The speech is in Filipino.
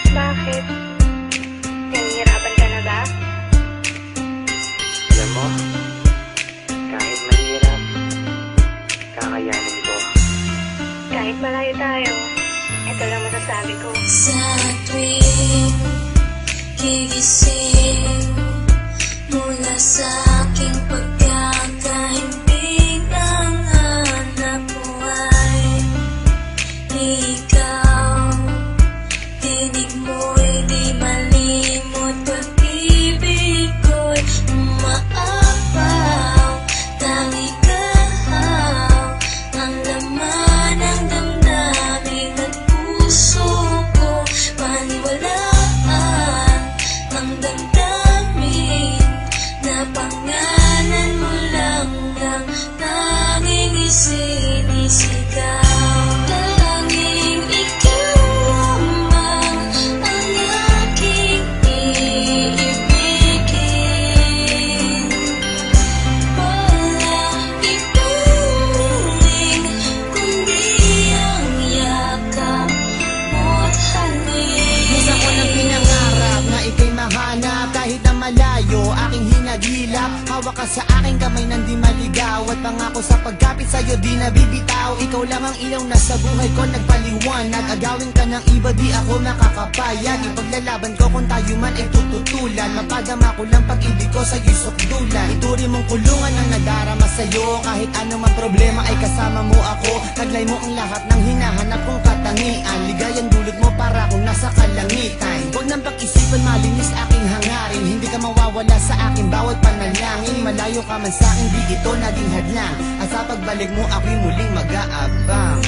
Bakit? Nahihirapan ka na ba? Alam mo, kahit mahirap, kakayanin ko. Kahit malayo tayo, ito lang masasabi ko. Sa tuwing gigising mula sa aking pagkakahimbing, ang hanap mo ay ikaw. Tinig mo'y di malimot, pag-ibig ko'y umaapaw. Tangi kahaw ang laman ng damdamin at puso ko. Paniwalaan ang damdamin na pangalan mo lang ang tanging isinisigaw. Tanging ikaw lamang ang aking iibigin. Wala ibang muling kundi ang yakap mo't halik. Minsan ko nang pinangarap na ika'y mahanap, kahit na malayo aking hinagilap. Hawak ka sa aking kamay nang di maligaw, at pangako sa pagkapit sa'yo di nabibitaw. Ikaw lang ang ilaw na sa buhay ko nagpaliwanag. Agawin ka ng iba di ako nakakapayag. Ipaglalaban ko kung tayo man ay tututulan. Mapadama ko lang pag-ibig ko sa'yo'y sukdulan. Ituri mong kulungan ang nadarama sa'yo. Kahit anumang problema ay kasama mo ako. Taglay mo ang lahat ng hinahanap kong katangian. Ligayang dulot mo para akong nasa kalangitan. Huwag nang pag-isipan, malinis aking hangarin. Hindi ka mawawala sa aking bawat panalangin. Malayo ka man sa'kin, di ito naging hadlang. At sa pagbalik mo ako'y muling mag-aabang.